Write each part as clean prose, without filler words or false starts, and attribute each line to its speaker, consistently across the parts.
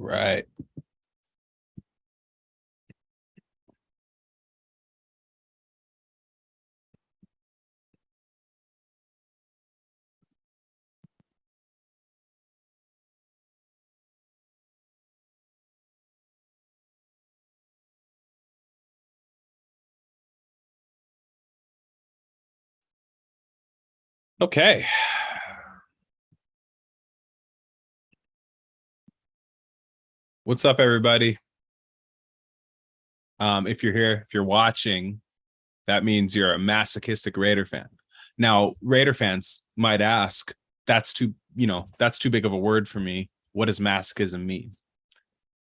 Speaker 1: Right. Okay. What's up, everybody? If you're here, if you're watching, that means you're a masochistic Raider fan. Now, Raider fans might ask, that's too big of a word for me. What does masochism mean?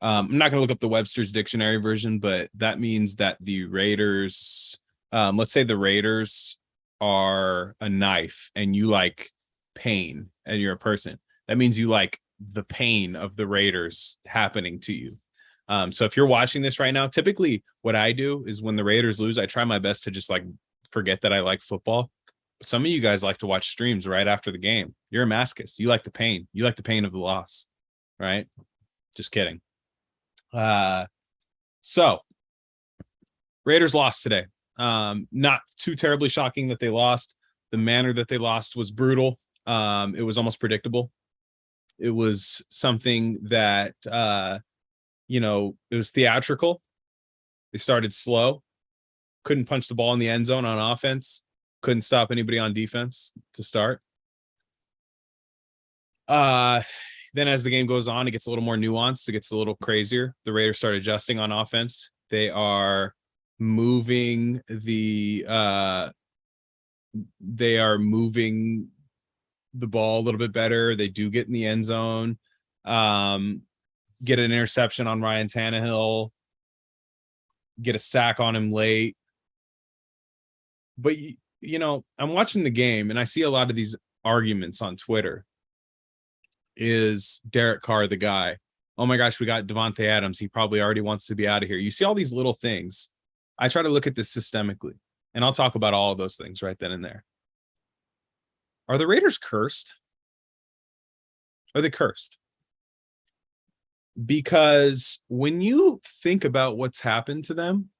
Speaker 1: I'm not going to look up the Webster's dictionary version, but that means that the Raiders, let's say the Raiders are a knife and you like pain and you're a person. That means you like the pain of the Raiders happening to you. So if you're watching this right now, typically what I do is when the Raiders lose, I try my best to just like forget that I like football. But some of you guys like to watch streams right after the game. You're a masochist. You like the pain. You like the pain of the loss, right? Just kidding. So Raiders lost today. Not too terribly shocking that they lost. The manner that they lost was brutal. It was almost predictable. It was something that it was theatrical. They started slow, couldn't punch the ball in the end zone on offense, couldn't stop anybody on defense to start. Then as the game goes on, it gets a little more nuanced. It gets a little crazier. The Raiders start adjusting on offense. They are moving the ball a little bit better. They do get in the end zone, get an interception on Ryan Tannehill, get a sack on him late. But I'm watching the game and I see a lot of these arguments on Twitter. Is Derek Carr the guy? Oh my gosh, we got Devontae Adams. He probably already wants to be out of here. You see all these little things. I try to look at this systemically, and I'll talk about all of those things right then and there. Are the Raiders cursed? Are they cursed? Because when you think about what's happened to them,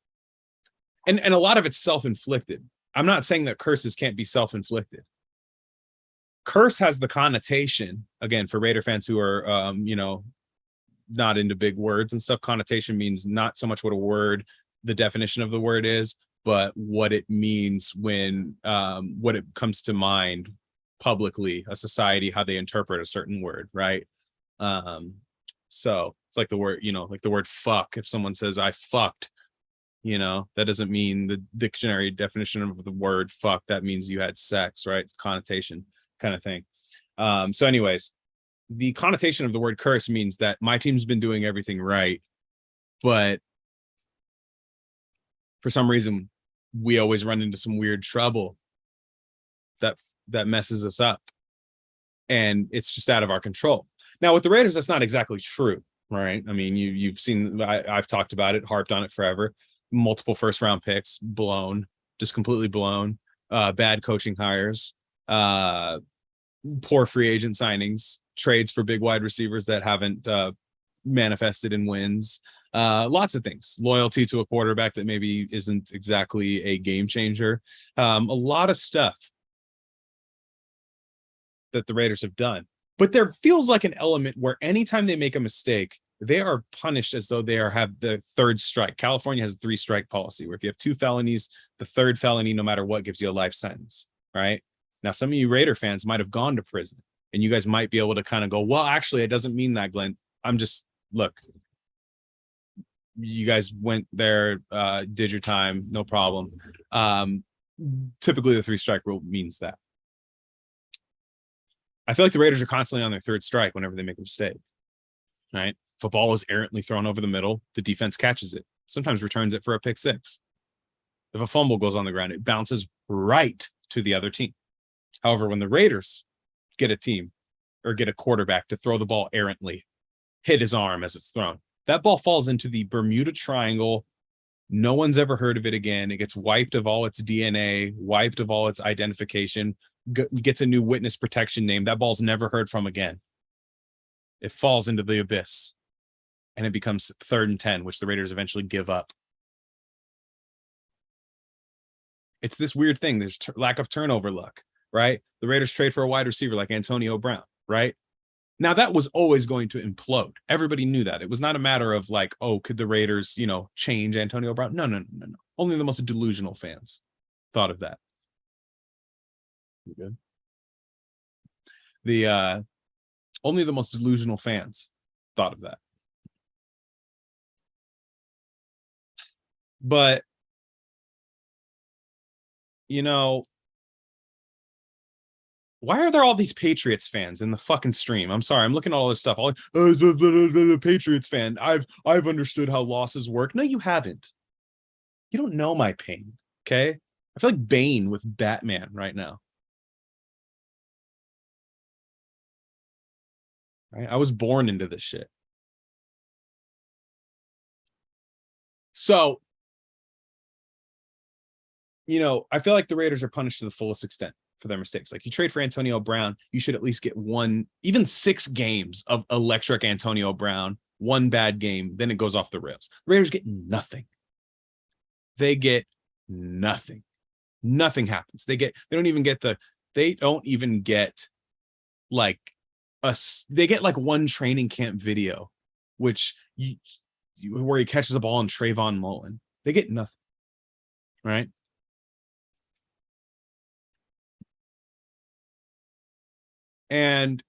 Speaker 1: and a lot of it's self-inflicted. I'm not saying that curses can't be self-inflicted. Curse has the connotation, again, for Raider fans who are not into big words and stuff. Connotation means not so much what a word, the definition of the word is, but what it means when what it comes to mind publicly, a society, how they interpret a certain word, right? So it's like the word, like the word fuck. If someone says I fucked, that doesn't mean the dictionary definition of the word fuck. That means you had sex, right? It's connotation kind of thing. So anyways, the connotation of the word curse means that my team's been doing everything right, but for some reason we always run into some weird trouble that messes us up, and it's just out of our control. Now with the Raiders, that's not exactly true, right? I mean, you've seen, I've talked about it, harped on it forever. Multiple first round picks blown, just completely blown. Bad coaching hires, poor free agent signings, trades for big wide receivers that haven't manifested in wins, lots of things, loyalty to a quarterback that maybe isn't exactly a game changer, a lot of stuff that the Raiders have done. But there feels like an element where anytime they make a mistake, they are punished as though they have the third strike. California has a 3-strike policy where if you have 2 felonies, the third felony, no matter what, gives you a life sentence, right? Now, some of you Raider fans might have gone to prison, and you guys might be able to kind of go, well, actually, it doesn't mean that, Glenn. Look, you guys went there, did your time, no problem. Typically, the 3-strike rule means that. I feel like the Raiders are constantly on their third strike whenever they make a mistake, right? If a ball is errantly thrown over the middle, the defense catches it, sometimes returns it for a pick 6. If a fumble goes on the ground, it bounces right to the other team. However, when the Raiders get a team or get a quarterback to throw the ball errantly, hit his arm as it's thrown, that ball falls into the Bermuda Triangle. No one's ever heard of it again. It gets wiped of all its DNA, wiped of all its identification, gets a new witness protection name. That ball's never heard from again. It falls into the abyss. and it becomes 3rd and 10, which the Raiders eventually give up. It's this weird thing. There's lack of turnover luck, right? The Raiders trade for a wide receiver like Antonio Brown, right? Now that was always going to implode. Everybody knew that. It was not a matter of like, oh, could the Raiders, change Antonio Brown? No. Only the most delusional fans thought of that. You good? The only the most delusional fans thought of that. But why are there all these Patriots fans in the fucking stream? I'm sorry, I'm looking at all this stuff. All the Patriots fan. I've understood how losses work. No, you haven't. You don't know my pain. Okay, I feel like Bane with Batman right now. Right? I was born into this shit. So, I feel like the Raiders are punished to the fullest extent for their mistakes. Like, you trade for Antonio Brown, you should at least get even 6 games of electric Antonio Brown, one bad game, then it goes off the rails. The Raiders get nothing. They get nothing. Nothing happens. They don't even get like they get like one training camp video, which where he catches the ball on Trayvon Mullen. They get nothing. Right? And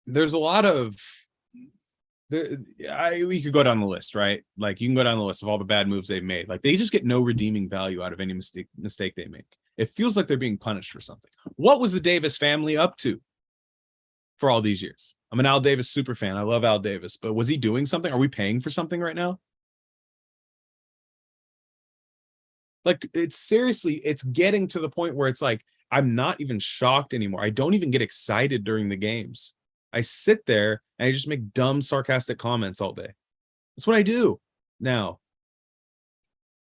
Speaker 1: there's a lot of we could go down the list, right? Like, you can go down the list of all the bad moves they've made. Like, they just get no redeeming value out of any mistake they make. It feels like they're being punished for something. What was the Davis family up to for all these years? I'm an Al Davis super fan. I love Al Davis, but was he doing something? Are we paying for something right now? Like, it's getting to the point where it's like, I'm not even shocked anymore. I don't even get excited during the games. I sit there and I just make dumb, sarcastic comments all day. That's what I do now.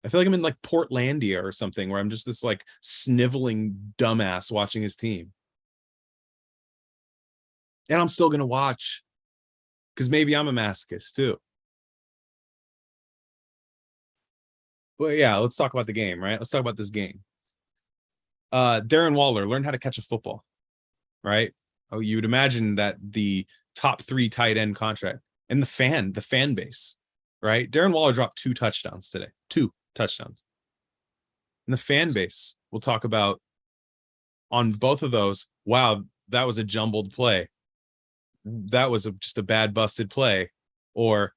Speaker 1: I feel like I'm in like Portlandia or something, where I'm just this like sniveling dumbass watching his team. And I'm still going to watch because maybe I'm a masochist too. But yeah, let's talk about the game, right? Let's talk about this game. Darren Waller learned how to catch a football, right? Oh, you would imagine that the top 3 tight end contract and the fan base, right? Darren Waller dropped 2 touchdowns today, 2 touchdowns. And the fan base, we'll talk about on both of those. Wow, that was a jumbled play. That was just a bad busted play. Or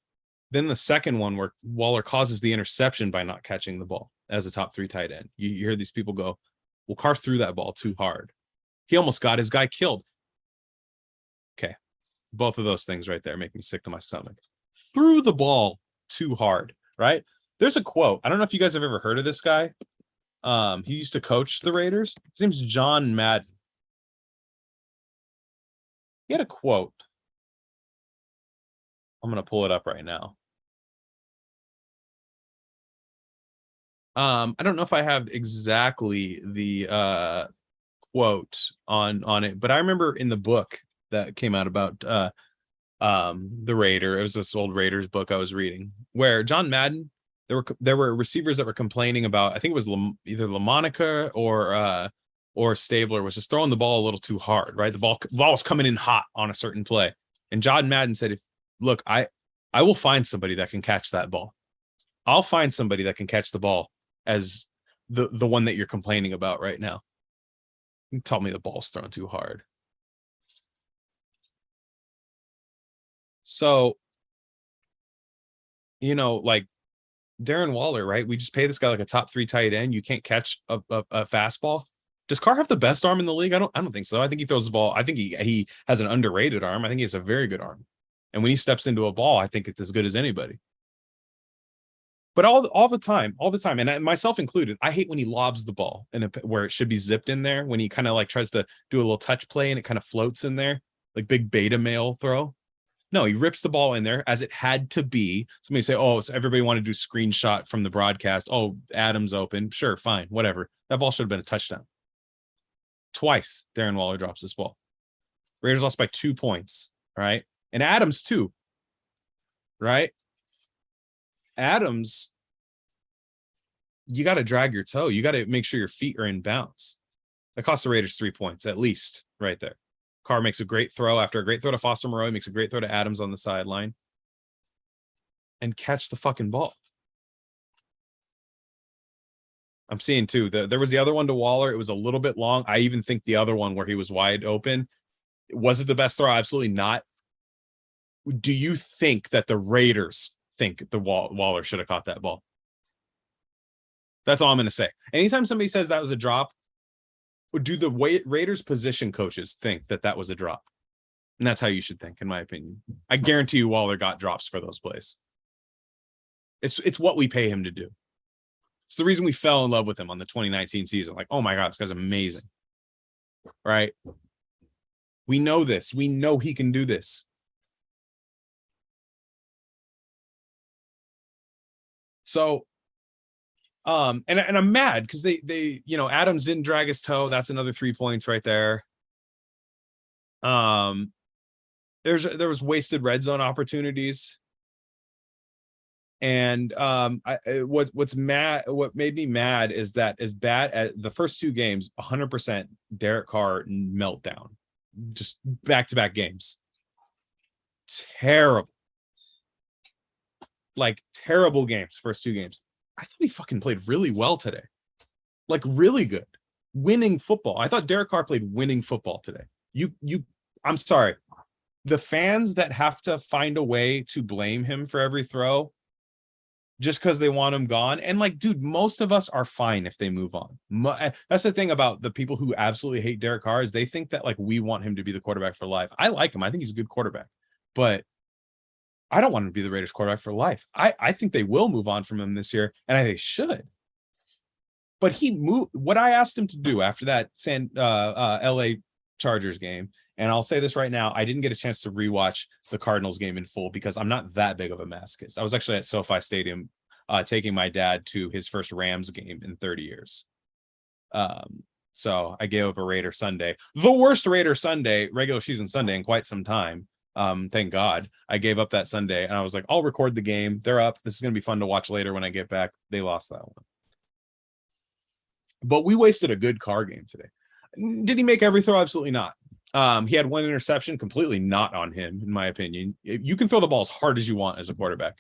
Speaker 1: then the second one where Waller causes the interception by not catching the ball as a top 3 tight end. You hear these people go, well, Carr threw that ball too hard. He almost got his guy killed. Okay. Both of those things right there make me sick to my stomach. Threw the ball too hard, right? There's a quote. I don't know if you guys have ever heard of this guy. He used to coach the Raiders. His name's John Madden. He had a quote. I'm going to pull it up right now. I don't know if I have exactly the quote on it, but I remember in the book that came out about the Raider, it was this old Raiders book I was reading, where John Madden, there were receivers that were complaining about, I think it was either LaMonica or Stabler was just throwing the ball a little too hard, right? The ball was coming in hot on a certain play. And John Madden said, look, I will find somebody that can catch that ball. I'll find somebody that can catch the ball as the one that you're complaining about right now. You tell me the ball's thrown too hard. So, like Darren Waller, right? We just pay this guy like a top 3 tight end. You can't catch a fastball. Does Carr have the best arm in the league? I don't think so. I think he throws the ball. I think he has an underrated arm. I think he has a very good arm. And when he steps into a ball, I think it's as good as anybody. But all the time, and myself included, I hate when he lobs the ball where it should be zipped in there, when he kind of like tries to do a little touch play and it kind of floats in there, like big beta male throw. No, he rips the ball in there as it had to be. Somebody say, oh, so everybody want to do screenshot from the broadcast. Oh, Adams open. Sure, fine, whatever. That ball should have been a touchdown. Twice, Darren Waller drops this ball. Raiders lost by 2 points, right? And Adams, too. right? Adams, you got to drag your toe. You got to make sure your feet are in bounds. That cost the Raiders 3 points, at least, right there. Carr makes a great throw after a great throw to Foster Moreau. He makes a great throw to Adams on the sideline. And catch the fucking ball. I'm seeing too. There was the other one to Waller. It was a little bit long. I even think the other one where he was wide open. Was it the best throw? Absolutely not. Do you think that the Raiders think the Waller should have caught that ball? That's all I'm going to say. Anytime somebody says that was a drop, do the Raiders position coaches think that that was a drop? And that's how you should think, in my opinion. I guarantee you Waller got drops for those plays. It's what we pay him to do. It's the reason we fell in love with him on the 2019 season. Like, oh my God, this guy's amazing. Right? We know this. We know he can do this. So, and I'm mad because they Adams didn't drag his toe. That's another 3 points right there. There was wasted red zone opportunities. And what made me mad is that as bad as the first two games, 100% Derek Carr meltdown, just back-to-back games. Terrible. Like terrible games, first two games. I thought he fucking played really well today. Like really good. Winning football. I thought Derek Carr played winning football today. I'm sorry. The fans that have to find a way to blame him for every throw just because they want him gone. And like, dude, most of us are fine if they move on. That's the thing about the people who absolutely hate Derek Carr is they think that like we want him to be the quarterback for life. I like him. I think he's a good quarterback, but I don't want him to be the Raiders quarterback for life. I think they will move on from him this year, and they should. But he moved what I asked him to do after that LA Chargers game. And I'll say this right now, I didn't get a chance to rewatch the Cardinals game in full because I'm not that big of a masochist. I was actually at SoFi Stadium taking my dad to his first Rams game in 30 years. So I gave up a Raider Sunday, the worst Raider Sunday, regular season Sunday in quite some time. Thank God I gave up that Sunday and I was like, I'll record the game. They're up. This is going to be fun to watch later when I get back. They lost that one. But we wasted a good Carr game today. Did he make every throw? Absolutely not. He had one interception, completely not on him, in my opinion. You can throw the ball as hard as you want as a quarterback.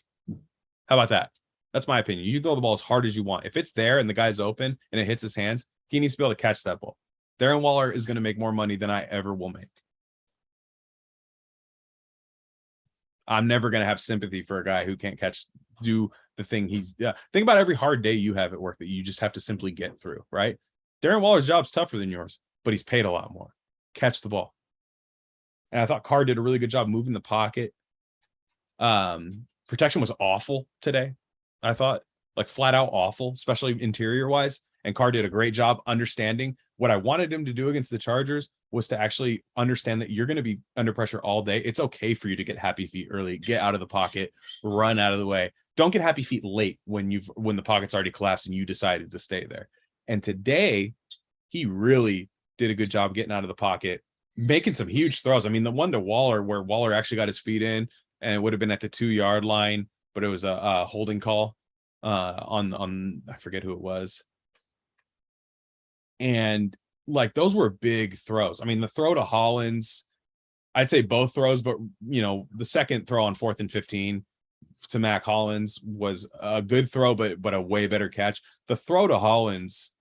Speaker 1: How about that? That's my opinion. You can throw the ball as hard as you want. If it's there and the guy's open and it hits his hands, he needs to be able to catch that ball. Darren Waller is going to make more money than I ever will make. I'm never going to have sympathy for a guy who can't do the thing think about every hard day you have at work that you just have to simply get through, right? Darren Waller's job's tougher than yours, but he's paid a lot more. Catch the ball. And I thought Carr did a really good job moving the pocket. Protection was awful today. I thought like flat out awful, especially interior wise. And Carr did a great job understanding what I wanted him to do against the Chargers was to actually understand that you're going to be under pressure all day. It's okay for you to get happy feet early, get out of the pocket, run out of the way. Don't get happy feet late when the pocket's already collapsed and you decided to stay there. And today he really did a good job getting out of the pocket, making some huge throws. I mean, the one to Waller where Waller actually got his feet in and it would have been at the 2-yard line, but it was a holding call on I forget who it was. And like those were big throws. I mean, the throw to Hollins, I'd say both throws, but the second throw on 4th and 15 to Mac Hollins was a good throw, but a way better catch. The throw to Hollins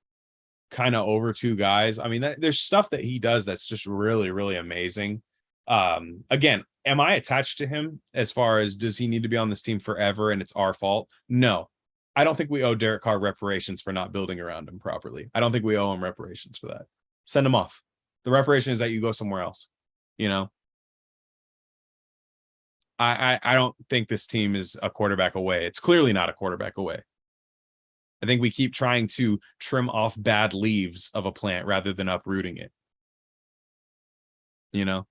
Speaker 1: kind of over two guys. I mean, there's stuff that he does that's just really, really amazing. Again, am I attached to him as far as does he need to be on this team forever and it's our fault? No. I don't think we owe Derek Carr reparations for not building around him properly. I don't think we owe him reparations for that. Send him off. The reparation is that you go somewhere else. I don't think this team is a quarterback away. It's clearly not a quarterback away. I think we keep trying to trim off bad leaves of a plant rather than uprooting it. You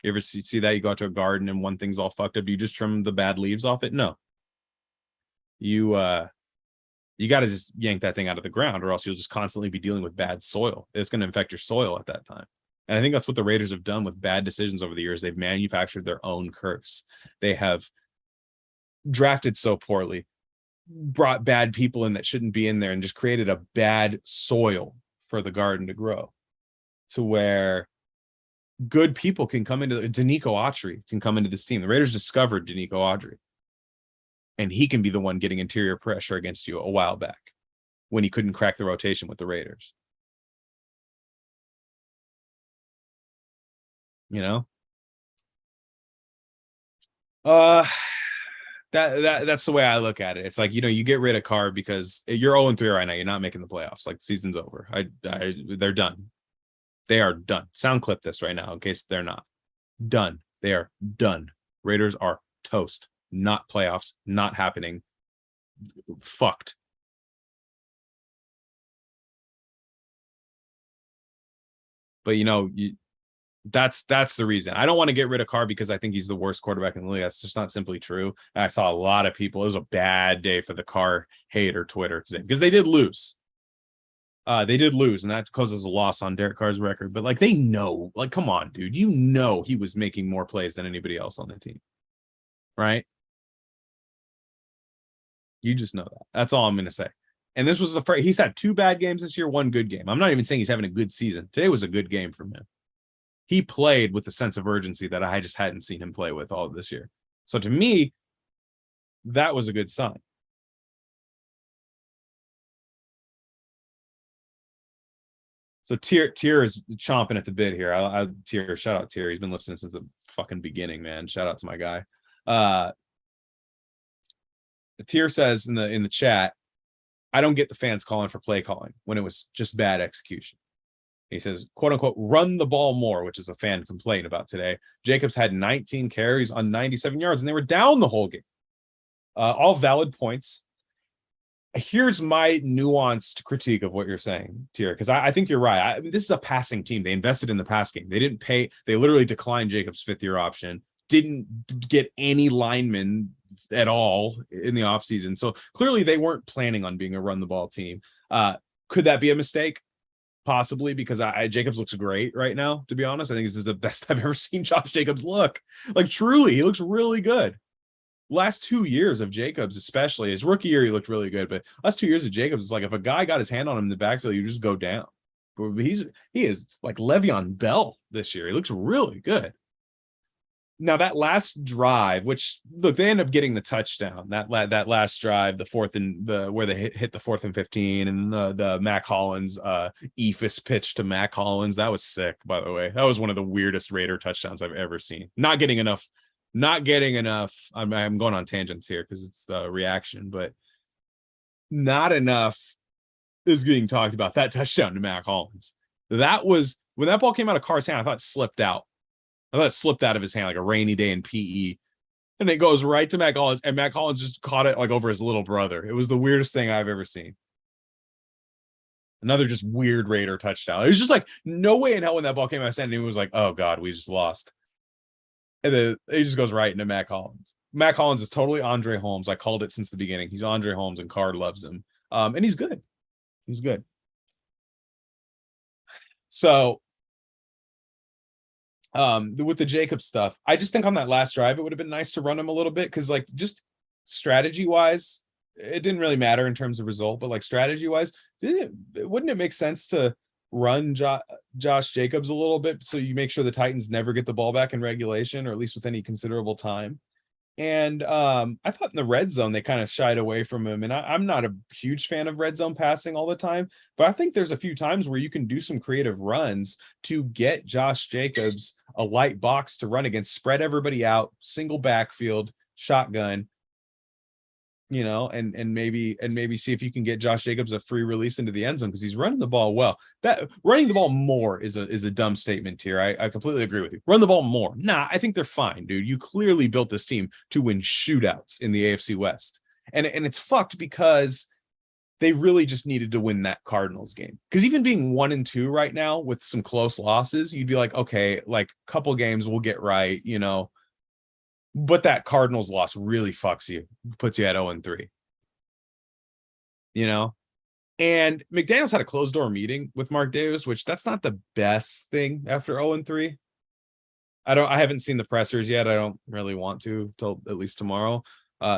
Speaker 1: ever see that? You go out to a garden and one thing's all fucked up. Do you just trim the bad leaves off it? No. You got to just yank that thing out of the ground or else you'll just constantly be dealing with bad soil. It's going to infect your soil at that time. And I think that's what the Raiders have done with bad decisions over the years. They've manufactured their own curse. They have drafted so poorly, brought bad people in that shouldn't be in there, and just created a bad soil for the garden to grow, to where good people can come into Danico Autry can come into this team. The Raiders discovered Danico Autry, and he can be the one getting interior pressure against you a while back when he couldn't crack the rotation with the Raiders. You know? That's the way I look at it. It's like, you get rid of Carr because you're 0-3 right now. You're not making the playoffs. Like, the season's over. They're done. They are done. Sound clip this right now in case they're not. Done. They are done. Raiders are toast. Not playoffs. Not happening. Fucked. But that's the reason. I don't want to get rid of Carr because I think he's the worst quarterback in the league. That's just not simply true. And I saw a lot of people. It was a bad day for the Carr hater Twitter today because they did lose. And that causes a loss on Derek Carr's record. But they know, come on, dude, he was making more plays than anybody else on the team, right? You just know that. That's all I'm going to say. And this was the first. He's had 2 bad games this year, 1 good game. I'm not even saying he's having a good season. Today was a good game from him. He played with a sense of urgency that I just hadn't seen him play with all of this year. So to me, that was a good sign. So Tier is chomping at the bit here. Tier, shout out Tier. He's been listening since the fucking beginning, man. Shout out to my guy. Tier says in the chat, I don't get the fans calling for play calling when it was just bad execution. He says, quote unquote, run the ball more, which is a fan complaint about today. Jacobs had 19 carries on 97 yards, and they were down the whole game. All valid points. Here's my nuanced critique of what you're saying, Tier, because I think you're right. This is a passing team. They invested in the pass game. They didn't pay. They literally declined Jacobs' 5th-year option. Didn't get any linemen at all in the offseason. So clearly they weren't planning on being a run-the-ball team. Could that be a mistake? Possibly, because Jacobs looks great right now, to be honest. I think this is the best I've ever seen Josh Jacobs look. Truly, he looks really good. Last 2 years of Jacobs, especially his rookie year, he looked really good. But last 2 years of Jacobs, it's like if a guy got his hand on him in the backfield, you just go down. But he is like Le'Veon Bell this year. He looks really good. Now that last drive, which look, they end up getting the touchdown. That last drive, the fourth and where they hit the 4th and 15, and the Mac Hollins ephus pitch to Mac Hollins. That was sick, by the way. That was one of the weirdest Raider touchdowns I've ever seen. Not getting enough. I'm going on tangents here because it's the reaction, but not enough is being talked about that touchdown to Mac Hollins. That was when that ball came out of Carr's hand. I thought it slipped out. I thought it slipped out of his hand like a rainy day in PE. And it goes right to Mac Hollins, and Mac Hollins just caught it over his little brother. It was the weirdest thing I've ever seen. Another just weird Raider touchdown. It was just no way in hell when that ball came out of his hand, and it was like, oh God, we just lost. And then it just goes right into Mac Hollins. Mac Hollins is totally Andre Holmes. I called it since the beginning. He's Andre Holmes, and Carr loves him. And he's good. He's good. So with the Jacob stuff, I just think on that last drive, it would have been nice to run him a little bit because just strategy wise, it didn't really matter in terms of result, but strategy wise, wouldn't it make sense to run Josh Jacobs a little bit so you make sure the Titans never get the ball back in regulation, or at least with any considerable time? And I thought in the red zone they kind of shied away from him, and I'm not a huge fan of red zone passing all the time, but I think there's a few times where you can do some creative runs to get Josh Jacobs a light box to run against, spread everybody out, single backfield, shotgun, and maybe see if you can get Josh Jacobs a free release into the end zone because he's running the ball well. That running the ball more is a dumb statement here. I completely agree with you. Run the ball more. Nah, I think they're fine, dude. You clearly built this team to win shootouts in the AFC West. And it's fucked because they really just needed to win that Cardinals game. Because even being 1-2 right now with some close losses, you'd be like, okay, couple games we'll get right, But that Cardinals loss really fucks you, puts you at 0-3. And McDaniels had a closed door meeting with Mark Davis, which that's not the best thing after 0-3. I haven't seen the pressers yet. I don't really want to till at least tomorrow.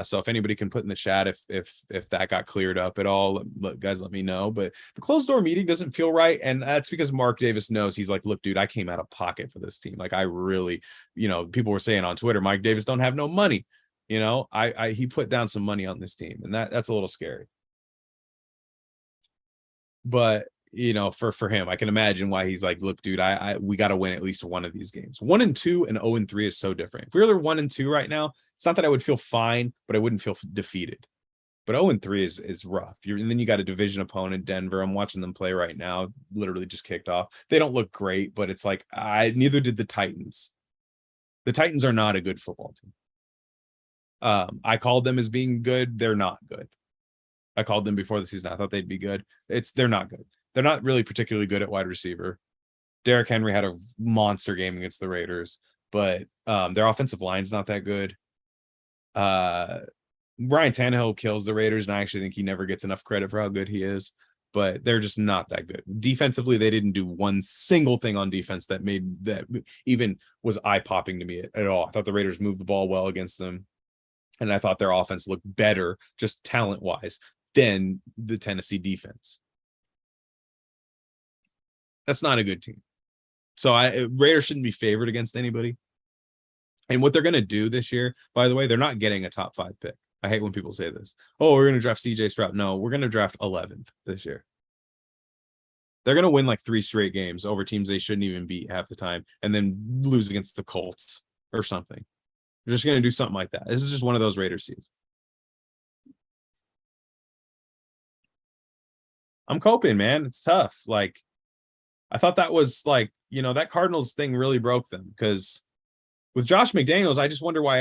Speaker 1: So if anybody can put in the chat if that got cleared up at all, guys, let me know. But the closed door meeting doesn't feel right, and that's because Mark Davis knows. He's like, look, dude, I came out of pocket for this team. Like, I really, people were saying on Twitter, Mike Davis don't have no money. He put down some money on this team, and that's a little scary. But for him, I can imagine why he's like, look, dude, we got to win at least one of these games. 1-2 and 0-3 is so different. If we were 1-2 right now, it's not that I would feel fine, but I wouldn't feel defeated. But 0-3 is rough. And then you got a division opponent, Denver. I'm watching them play right now. Literally just kicked off. They don't look great, but it's like neither did the Titans. The Titans are not a good football team. I called them as being good. They're not good. I called them before the season. I thought they'd be good. They're not good. They're not really particularly good at wide receiver. Derrick Henry had a monster game against the Raiders, but their offensive line's not that good. Ryan Tannehill kills the Raiders, and I actually think he never gets enough credit for how good he is, but they're just not that good. Defensively, they didn't do one single thing on defense that even was eye-popping to me at all. I thought the Raiders moved the ball well against them, and I thought their offense looked better, just talent-wise, than the Tennessee defense. That's not a good team. So Raiders shouldn't be favored against anybody. And what they're going to do this year, by the way, they're not getting a top 5 pick. I hate when people say this. Oh, we're going to draft CJ Stroud. No, we're going to draft 11th this year. They're going to win like 3 straight games over teams they shouldn't even beat half the time, and then lose against the Colts or something. They're just going to do something like that. This is just one of those Raiders seasons. I'm coping, man. It's tough. Like, I thought that was like, that Cardinals thing really broke them, because with Josh McDaniels, I just wonder why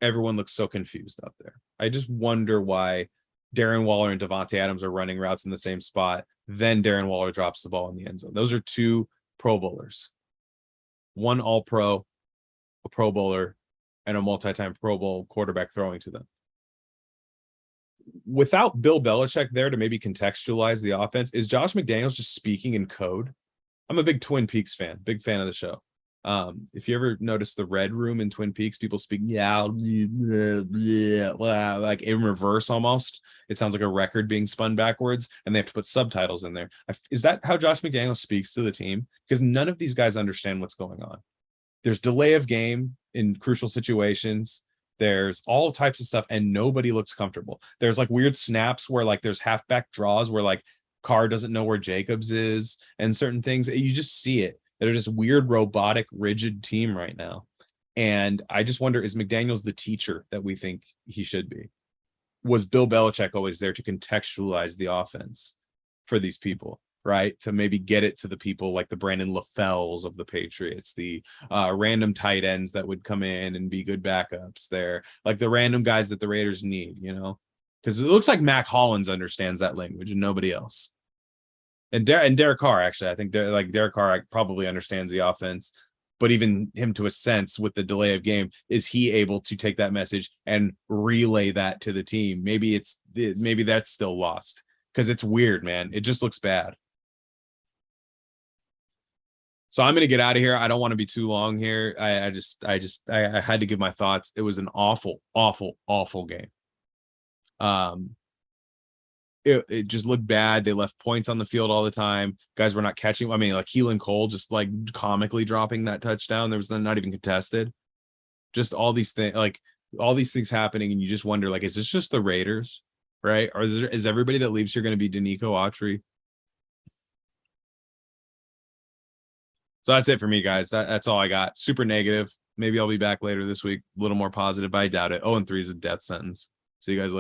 Speaker 1: everyone looks so confused out there. I just wonder why Darren Waller and Devontae Adams are running routes in the same spot. Then Darren Waller drops the ball in the end zone. Those are 2 Pro Bowlers. One All-Pro, a Pro Bowler, and a multi-time Pro Bowl quarterback throwing to them. Without Bill Belichick there to maybe contextualize the offense, is Josh McDaniels just speaking in code? I'm a big Twin Peaks fan, big fan of the show. If you ever notice the Red Room in Twin Peaks, people speak like in reverse almost. It sounds like a record being spun backwards, and they have to put subtitles in there. Is that how Josh McDaniels speaks to the team? Because none of these guys understand what's going on. There's delay of game in crucial situations. There's all types of stuff, and nobody looks comfortable. There's like weird snaps where like there's halfback draws where like Carr doesn't know where Jacobs is, and certain things. You just see it. They're just weird, robotic, rigid team right now. And I just wonder, is McDaniels the teacher that we think he should be? Was Bill Belichick always there to contextualize the offense for these people, right? To maybe get it to the people like the Brandon LaFells of the Patriots, the random tight ends that would come in and be good backups there, like the random guys that the Raiders need, because it looks like Mac Hollins understands that language and nobody else. And Derek Carr, actually, I think Derek Carr probably understands the offense, but even him to a sense with the delay of game, is he able to take that message and relay that to the team? Maybe that's still lost, because it's weird, man. It just looks bad. So I'm going to get out of here. I don't want to be too long here. I had to give my thoughts. It was an awful, awful, awful game. It just looked bad. They left points on the field all the time. Guys were not catching. I mean, like Keelan Cole just like comically dropping that touchdown. There was not even contested. Just all these things happening, and you just wonder, like, is this just the Raiders, right? Or is everybody that leaves here going to be Danico Autry? So that's it for me, guys. That's all I got. Super negative. Maybe I'll be back later this week, a little more positive, but I doubt it. 0-3 is a death sentence. See you guys later.